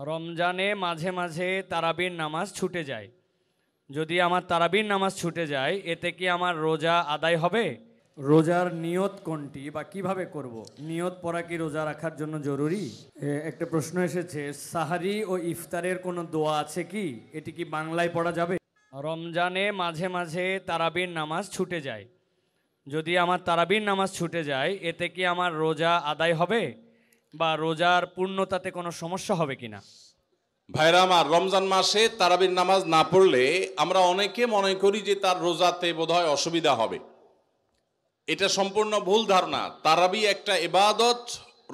রমজানে মাঝে মাঝে তারাবির নামাজ ছুটে যায়। যদি আমার তারাবির নামাজ ছুটে যায় এতে কি আমার রোজা আদায় হবে? রোজার নিয়ত কোনটি বা কিভাবে করব? নিয়ত পড়া কি রোজা রাখার জন্য জরুরি? একটা প্রশ্ন এসেছে, সাহারি ও ইফতারের কোনো দোয়া আছে কি? এটি কি বাংলায় পড়া যাবে? রমজানে মাঝে মাঝে তারাবির নামাজ ছুটে যায়। যদি আমার তারাবির নামাজ ছুটে যায় এতে কি আমার রোজা আদায় হবে বা রোজার পূর্ণতাতে কোনো সমস্যা হবে কিনা? ভাইরা আমার, রমজান মাসে তারাবির নামাজ না পড়লে আমরা অনেকে মনে করি যে তার রোজাতে বোধহয় অসুবিধা হবে। এটা সম্পূর্ণ ভুল ধারণা। তারাবি একটা ইবাদত,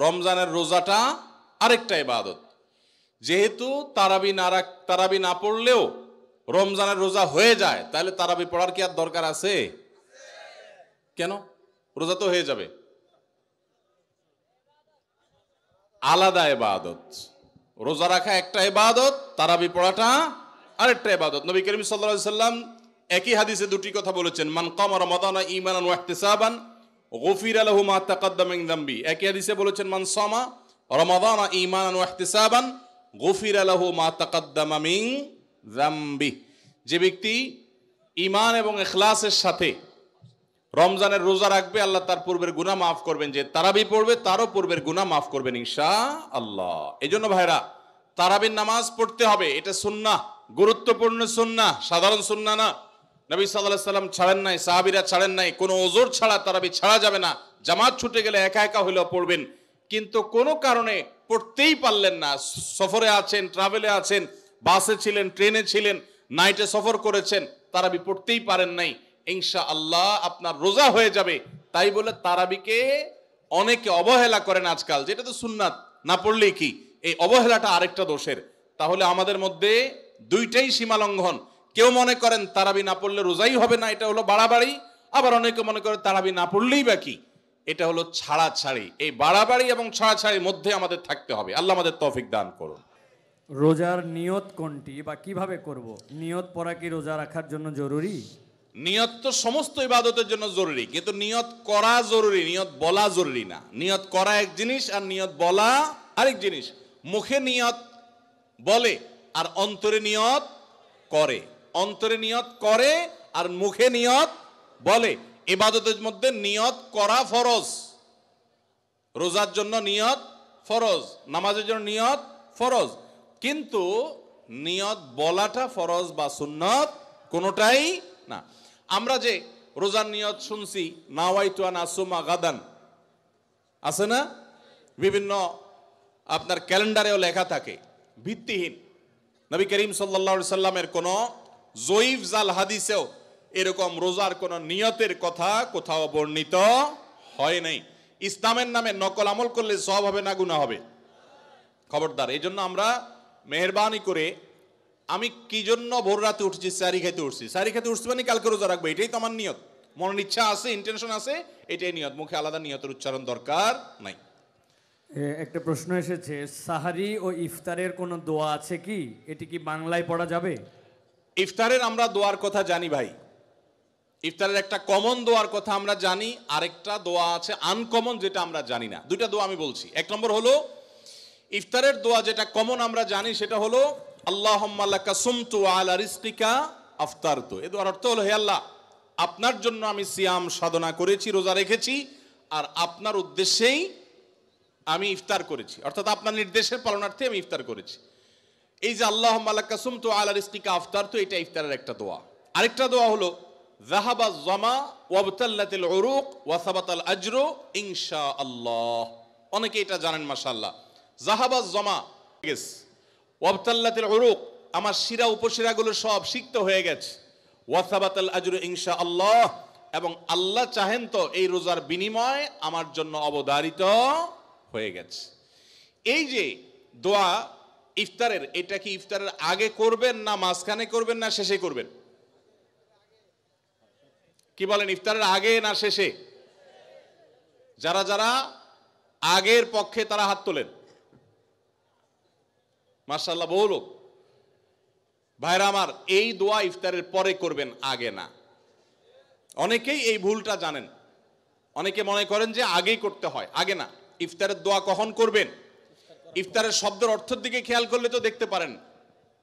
রমজানের রোজাটা আরেকটা ইবাদত। যেহেতু তারাবি না পড়লেও রমজানের রোজা হয়ে যায়, তাহলে তারাবি পড়ার কি আর দরকার আছে? কেন? রোজা তো হয়ে যাবে। আলাদা ইবাদত। রোজা রাখা একটা ইবাদত, তারাবি পড়াটা আরেকটা ইবাদত। নবী করিম সাল্লাল্লাহু আলাইহি সাল্লাম একই হাদিসে দুটি কথা বলেছেন, মান কামা রমাদানা ঈমানান ওয়া ইহতিসাবান গুফিরা লাহু মা তাকাদ্দামা মিন যামবি। একই হাদিসে বলেছেন, মান সামা রমাদানা ঈমানান ওয়া ইহতিসাবান গুফিরা লাহু মা তাকাদ্দামা মিন যামবি। যে ব্যক্তি ঈমান এবং ইখলাসের সাথে রমজানের রোজা রাখবে, আল্লাহ তার পূর্বের গুনাহ মাফ করবেন। যে তারাবি পড়বে তারও পূর্বের গুনাহ মাফ করবেন ইনশাআল্লাহ। এজন্য ভাইরা, তারাবির নামাজ পড়তে হবে। এটা সুন্নাহ, গুরুত্বপূর্ণ সুন্নাহ, সাধারণ সুন্নাহ না। নবী সাল্লাল্লাহু আলাইহি সাল্লাম ছাড়েন নাই, সাহাবীরা ছাড়েন নাই। কোনো ওযর ছাড়া তারাবি ছাড়া যাবে না। জামাত ছুটে গেলে একা একা হলেও পড়বেন, কিন্তু কোনো কারণে পড়তেই পারলেন না, সফরে আছেন, ট্রাভেলে আছেন, বাসে ছিলেন, ট্রেনে ছিলেন, নাইটে সফর করেছেন, তারাবি পড়তেই পারেন নাই, ইনশাআল্লাহ আপনার রোজা হয়ে যাবে। তাই বলে তারাবিকে অনেকে অবহেলা করেন আজকাল, যেটা তো সুন্নাত, না পড়লেই কি। এই অবহেলাটা আরেকটা দোষের। তাহলে আমাদের মধ্যে দুইটাই সীমা লঙ্ঘন। কেউ মনে করেন তারাবি না পড়লে রোজাই হবে না, এটা হলো বাড়াবাড়ি। আবার অনেকে মনে করেন তারাবি না পড়লেই বা কি, এটা হলো ছাড়াছাড়ি। এই বাড়াবাড়ি এবং ছাড়াছাড়ির মধ্যে আমাদের থাকতে হবে। আল্লাহ আমাদের তৌফিক দান করুন। রোজার নিয়ত কোনটি বা কিভাবে করব? নিয়ত পড়া কি রোজা রাখার জন্য জরুরি? নিয়ত তো সমস্ত ইবাদতের জন্য জরুরি, কিন্তু নিয়ত করা জরুরি, নিয়ত বলা জরুরি না। নিয়ত করা এক জিনিস আর নিয়ত বলা আরেক জিনিস। মুখে নিয়ত বলে আর অন্তরে নিয়ত করে। অন্তরে নিয়ত করে আর মুখে নিয়ত বলে। ইবাদতের মধ্যে নিয়ত করা ফরজ। রোজার জন্য নিয়ত ফরজ, নামাজের জন্য নিয়ত ফরজ, কিন্তু নিয়ত বলাটা ফরজ বা সুন্নত কোনোটাই না। আমরা যে রোজার নিয়ত শুনছি, নাওয়াইতু আন আসুমা গাদান, আছে না? বিভিন্ন আপনার ক্যালেন্ডারেও লেখা থাকে, ভিত্তিহীন। নবী করিম সাল্লাল্লাহু আলাইহি সাল্লামের কোন জয়ীফ জাল হাদিসেও এরকম রোজার কোন নিয়তের কথা কোথাও বর্ণিত হয় নাই। ইসলামের নামে নকল আমল করলে সওয়াব হবে না গুনাহ হবে? খবরদার। এই জন্য আমরা মেহেরবানি করে, আমি কি জন্য ভোর রাতে উঠছি? সারি খেতে উঠছি। সারি খেতে উঠছি মানে কালকে রোজা রাখবো, এটাই তো আমার নিয়ত। মনের ইচ্ছা আছে, ইন্টেনশন আছে, এটাই নিয়ত। মুখে আলাদা নিয়তের উচ্চারণ দরকার নাই। একটা প্রশ্ন এসেছে, সাহারি ও ইফতারের কোনো দোয়া আছে কি? এটি কি বাংলায় পড়া যাবে? ইফতারের আমরা দোয়ার কথা জানি ভাই। ইফতারের একটা কমন দোয়ার কথা আমরা জানি, আরেকটা দোয়া আছে আনকমন, যেটা আমরা জানি না। দুইটা দোয়া আমি বলছি। এক নম্বর হলো ইফতারের দোয়া, যেটা কমন আমরা জানি, সেটা হলো আল্লাহুম্মা লাকা সুমতু আলা রিজকিকা আফতারতু। এই দোয়ার অর্থ হলো, হে আল্লাহ, আপনার জন্য আমি সিয়াম সাধনা করেছি, রোজা রেখেছি, আর আপনার উদ্দেশ্যেই আমি ইফতার করেছি, অর্থাৎ আপনার নির্দেশের পালনার্থে আমি ইফতার করেছি। এই যে আল্লাহুম্মা লাকা সুমতু আলা রিজকিকা আফতারতু, এটা ইফতারের একটা দোয়া। আরেকটা দোয়া হলো যাহাবা যামা ওয়াবতাল্লাতিল উরুক ওয়া সাবাতাল আজরু ইনশাআল্লাহ। অনেকে এটা জানেন মাশাআল্লাহ। যাহাবা যামা গেছে, ওয়াবতাল্লাতিল উরুক, আমার শিরা উপশিরাগুলো সব সিক্ত হয়ে গেছে, ওয়া সাবাতাল আজরু ইনশাআল্লাহ, এবং আল্লাহ চাহেন তো এই রোজার বিনিময় আমার জন্য অবধারিত হয়ে গেছে। এই যে দোয়া ইফতারের, এটা কি ইফতারের আগে করবেন না মাঝখানে করবেন না শেষে করবেন? কি বলেন, ইফতারের আগে না শেষে? যারা যারা আগের পক্ষে তারা হাত তোলেন। মাশাআল্লাহ, বহু লোক। ভাইরা আমার, এই দোয়া ইফতারের পরে করবেন, আগে না। অনেকেই এই ভুলটা জানেন। অনেকে মনে করেন যে আগেই করতে হয়, আগে না। ইফতারের দোয়া কখন করবেন? ইফতারের শব্দের অর্থের দিকে খেয়াল করলে তো দেখতে পারেন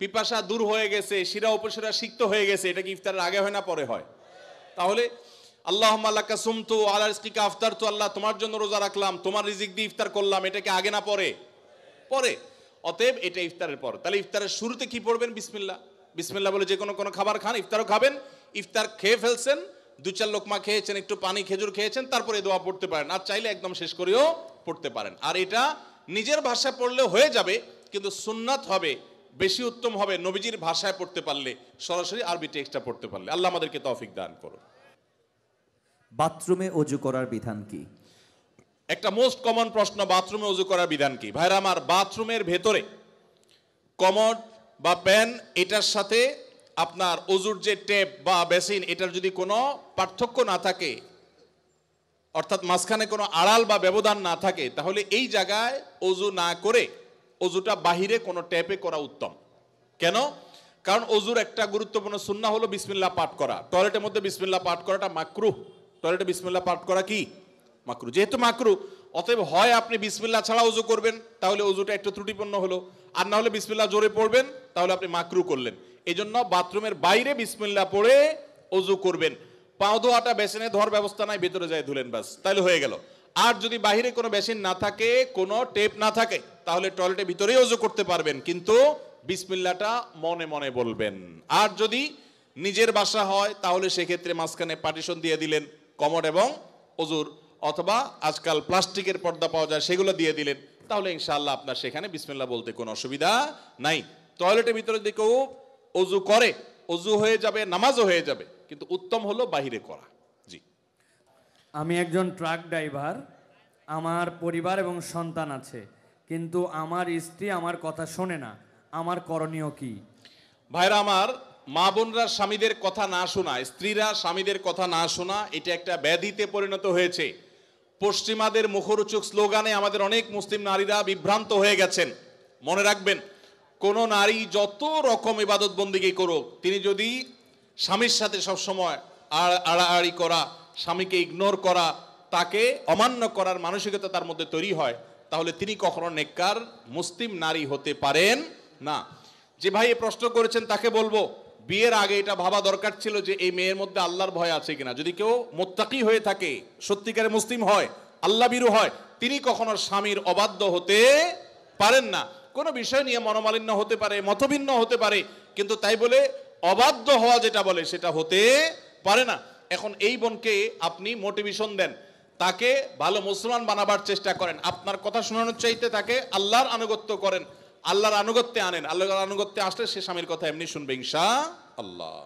পিপাসা দূর হয়ে গেছে, শিরা উপশিরা সিক্ত হয়ে গেছে, এটা কি ইফতারের আগে হয় না পরে হয়? তাহলে আল্লাহুম্মা লাকা সুমতু আলা রিজকিকা আফতারতু, আল্লাহ তোমার জন্য রোজা রাখলাম, তোমার রিজিক দিয়ে ইফতার করলাম, এটা কি আগে না পরে? পরে। অতএব এটা ইফতারের পর। তাহলে ইফতারের শুরুতে কি পড়বেন? বিসমিল্লাহ। বিসমিল্লাহ বলে যে কোনো খাবার খান, ইফতারও খাবেন, ইফতার খেয়ে ফেলছেন, 2-4 লোকমা খেয়েছেন, একটু পানি খেজুর খেয়েছেন, তারপরে দোয়া পড়তে পারেন, আর চাইলে একদম শেষ করেও পড়তে পারেন। আর এটা নিজের ভাষায় পড়লে হয়ে যাবে, কিন্তু সুন্নাত হবে, বেশি উত্তম হবে নবীজির ভাষায় পড়তে পারলে, সরাসরি আরবি টেক্সটটা পড়তে পারলে। আল্লাহ আমাদেরকে তৌফিক দান করুন। বাথরুমে অজু করার বিধান কি? একটা মোস্ট কমন প্রশ্ন, বাথরুমে অজু করার বিধান কি? ভাইরা আমার, বাথরুমের ভেতরে কমোড বা প্যান, এটার সাথে আপনার অজুর যে টেপ বা বেসিন, এটার যদি কোনো পার্থক্য না থাকে, অর্থাৎ মাঝখানে কোনো আড়াল বা ব্যবধান না থাকে, তাহলে এই জায়গায় অজু না করে অজুটা বাহিরে কোনো ট্যাপে করা উত্তম। কেন? কারণ অজুর একটা গুরুত্বপূর্ণ সুন্নাহ হলো বিসমিল্লাহ পাঠ করা। টয়লেটের মধ্যে বিসমিল্লাহ পাঠ করাটা মাকরুহ। টয়লেটে বিসমিল্লাহ পাঠ করা কি? মাকরুহ। যেহেতু মাকরুহ, অতএব হয় আপনি বিসমিল্লাহ ছাড়া অজু করবেন, তাহলে অজুটা একটু ত্রুটিপূর্ণ হলো, আর না হলে বিসমিল্লাহ জোরে পড়বেন, তাহলে আপনি মাকরুহ করলেন। এই জন্য বাথরুমের বাইরে বিসমিল্লাহ পড়ে অজু করবেন। পাও ধোয়াটা বেসিনে ধোয়ার ব্যবস্থা নাই, ভেতরে যায় ধুলেন, বাস, তাহলে হয়ে গেল। আর যদি বাহিরে কোনো বেসিন না থাকে, কোনো টেপ না থাকে, তাহলে টয়লেটের ভিতরেই অজু করতে পারবেন, কিন্তু বিসমিল্লাহটা মনে মনে বলবেন। আর যদি নিজের বাসা হয়, তাহলে সেক্ষেত্রে মাঝখানে পার্টিশন দিয়ে দিলেন কমোড এবং অজুর, অথবা আজকাল প্লাস্টিকের পর্দা পাওয়া যায়, সেগুলো দিয়ে দিলেন, তাহলে ইনশাআল্লাহ আপনার সেখানে বিসমিল্লাহ বলতে কোনো অসুবিধা নাই। টয়লেটের ভিতরে যদি কেউ অজু করে, অজু হয়ে যাবে, নামাজও হয়ে যাবে, কিন্তু উত্তম হলো বাহিরে করা। জি। আমি একজন ট্রাক ড্রাইভার, আমার পরিবার এবং সন্তান আছে, কিন্তু আমার স্ত্রী আমার কথা শোনে না, আমার করণীয় কি? ভাইরা আমার, মা বোনরা স্বামীদের কথা না শোনা, স্ত্রীরা স্বামীদের কথা না শোনা, এটা একটা ব্যাধিতে পরিণত হয়েছে। পশ্চিমাদের মুখরোচক স্লোগানে আমাদের অনেক মুসলিম নারীরা বিভ্রান্ত হয়ে গেছেন। মনে রাখবেন, কোন নারী যত রকম ইবাদত বন্দিগি করুক, তিনি যদি স্বামীর সাথে সবসময় আড়াআড়ি করা, স্বামীকে ইগনোর করা, তাকে অমান্য করার মানসিকতা তার মধ্যে তৈরি হয়, তাহলে তিনি কখনো নেককার মুসলিম নারী হতে পারেন না। যে ভাই এই প্রশ্ন করেছেন, তাকে বলবো, বিয়ের আগে এটা ভাবা দরকার ছিল যে এই মেয়ের মধ্যে আল্লাহর ভয় আছে কিনা। যদি কেউ মুত্তাকি হয়ে থাকে, সত্যিকারের মুসলিম হয়, আল্লাহ ভীরু হয়, তিনি কখনো স্বামীর অবাধ্য হতে পারেন না। কোনো বিষয় নিয়ে মনোমালিন্য হতে পারে, মতভিন্ন হতে পারে, কিন্তু তাই বলে অবাধ্য হওয়া যেটা বলে সেটা হতে পারে না। এখন এই বোনকে আপনি মোটিভেশন দেন, তাকে ভালো মুসলমান বানাবার চেষ্টা করেন, আপনার কথা শোনানোর চাইতে তাকে আল্লাহর আনুগত্য করেন, আল্লাহর আনুগত্যে আনেন। আল্লাহর আনুগত্যে আসলে সে স্বামীর কথা এমনি শুনবে ইনশাআল্লাহ।